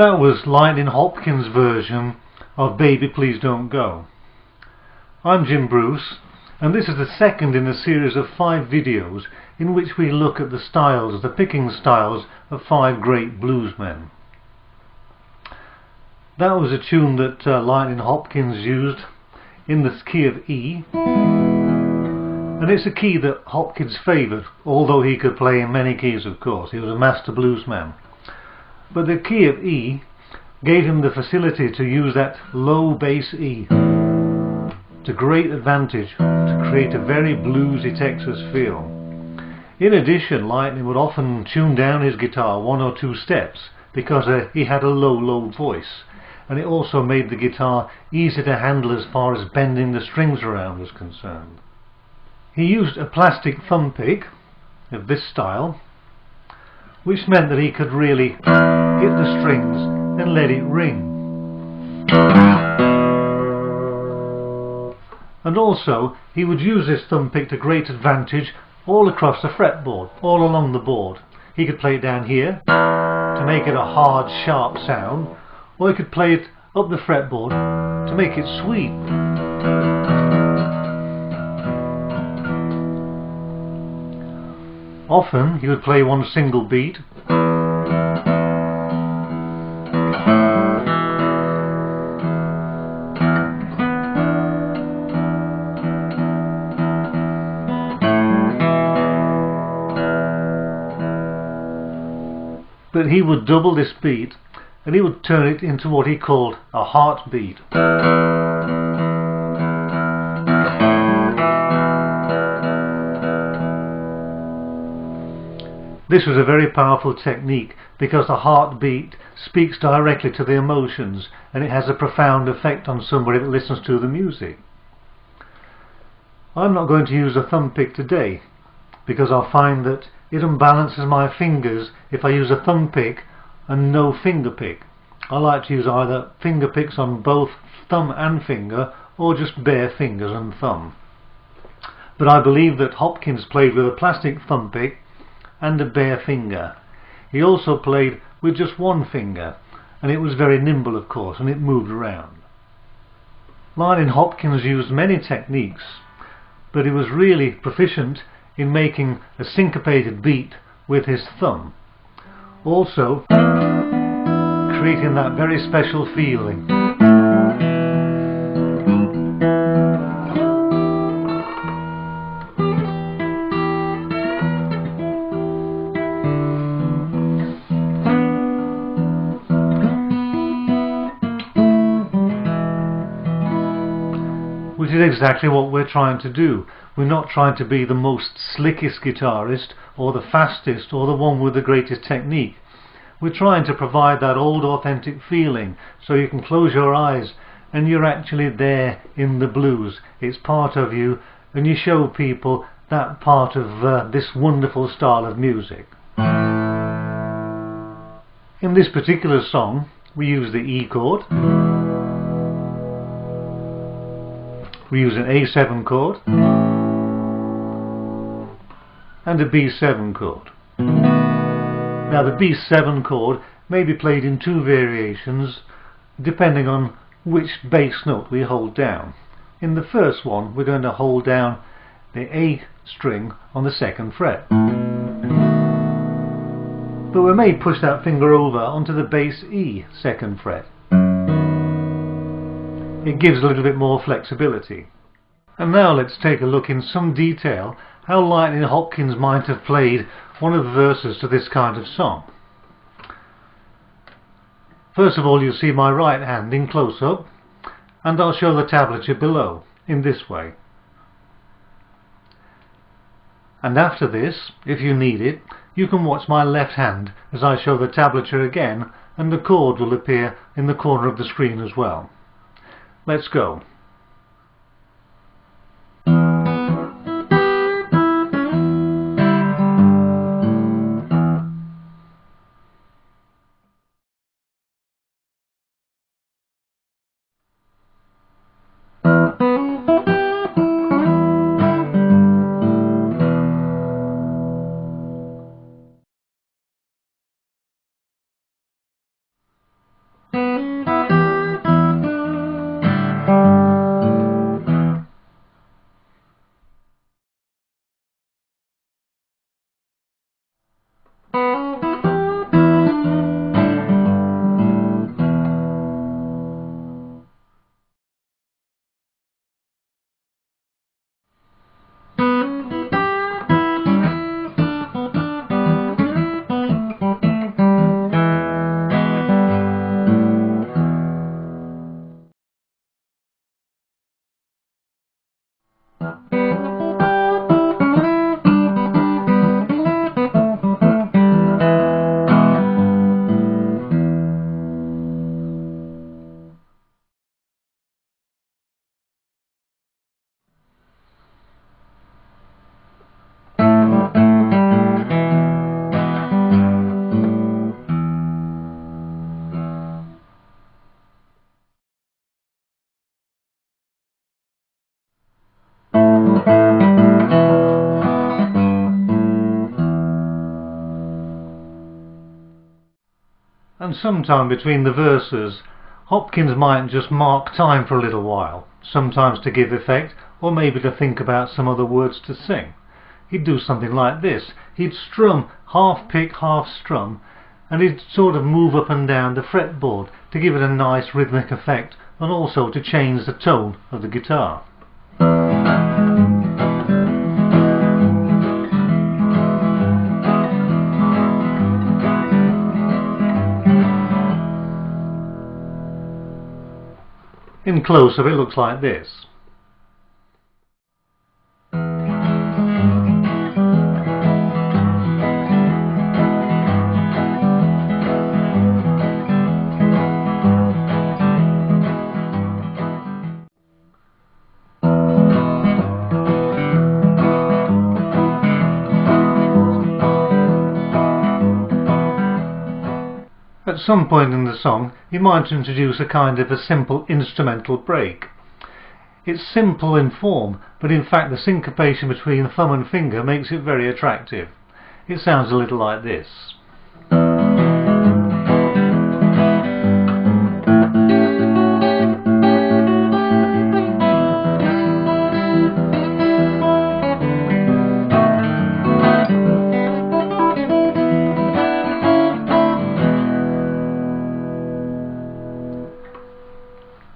That was Lightning Hopkins' version of Baby Please Don't Go. I'm Jim Bruce, and this is the second in a series of 5 videos in which we look at the picking styles of 5 great bluesmen. That was a tune that Lightning Hopkins used in the key of E, and it's a key that Hopkins favoured, although he could play in many keys, of course. He was a master bluesman. But the key of E gave him the facility to use that low bass E to great advantage to create a very bluesy Texas feel. In addition, Lightning would often tune down his guitar 1 or 2 steps because he had a low voice, and it also made the guitar easy to handle as far as bending the strings around was concerned. He used a plastic thumb pick of this style, which meant that he could really hit the strings and let it ring. And also he would use this thumb pick to great advantage all across the fretboard, all along the board. He could play it down here to make it a hard, sharp sound, or he could play it up the fretboard to make it sweet. Often he would play one single beat, but he would double this beat and he would turn it into what he called a heartbeat. This was a very powerful technique because the heartbeat speaks directly to the emotions, and it has a profound effect on somebody that listens to the music. I'm not going to use a thumb pick today because I find that it unbalances my fingers if I use a thumb pick and no finger pick. I like to use either finger picks on both thumb and finger, or just bare fingers and thumb. But I believe that Hopkins played with a plastic thumb pick and a bare finger. He also played with just one finger, and it was very nimble, of course, and it moved around. Lightning Hopkins used many techniques, but he was really proficient in making a syncopated beat with his thumb, also creating that very special feeling. Which is exactly what we're trying to do. We're not trying to be the most slickest guitarist or the fastest or the one with the greatest technique. We're trying to provide that old authentic feeling so you can close your eyes and you're actually there in the blues. It's part of you, and you show people that part of this wonderful style of music. In this particular song we use the E chord, we use an A7 chord and a B7 chord. Now the B7 chord may be played in 2 variations depending on which bass note we hold down. In the first one we're going to hold down the A string on the 2nd fret, but we may push that finger over onto the bass E 2nd fret. It gives a little bit more flexibility. And now let's take a look in some detail how Lightning Hopkins might have played one of the verses to this kind of song. First of all, you'll see my right hand in close-up, and I'll show the tablature below in this way. And after this, if you need it, you can watch my left hand as I show the tablature again, and the chord will appear in the corner of the screen as well. Let's go. And sometime between the verses, Hopkins might just mark time for a little while, sometimes to give effect, or maybe to think about some other words to sing. He'd do something like this. He'd strum, half pick, half strum, and he'd sort of move up and down the fretboard to give it a nice rhythmic effect, and also to change the tone of the guitar. In close-up it looks like this. At some point in the song he might introduce a kind of a simple instrumental break. It's simple in form, but in fact the syncopation between thumb and finger makes it very attractive. It sounds a little like this.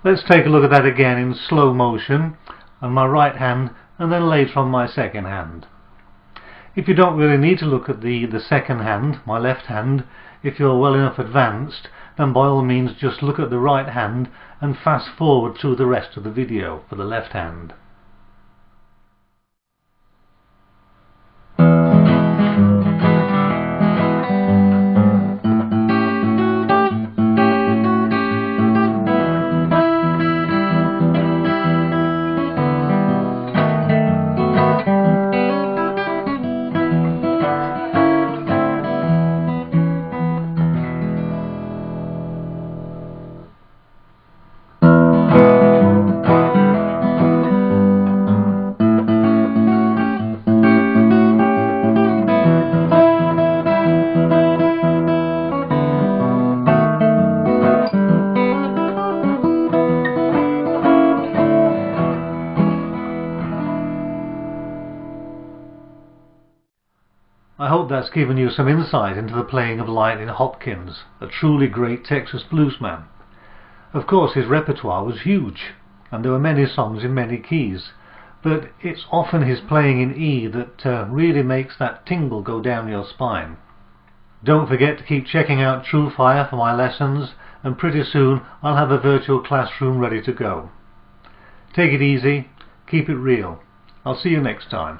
Let's take a look at that again in slow motion on my right hand and then later on my second hand. If you don't really need to look at the second hand, my left hand, if you're well enough advanced, then by all means just look at the right hand and fast forward through the rest of the video for the left hand. I hope that's given you some insight into the playing of Lightnin' Hopkins, a truly great Texas bluesman. Of course his repertoire was huge, and there were many songs in many keys, but it's often his playing in E that really makes that tingle go down your spine. Don't forget to keep checking out TrueFire for my lessons, and pretty soon I'll have a virtual classroom ready to go. Take it easy, keep it real. I'll see you next time.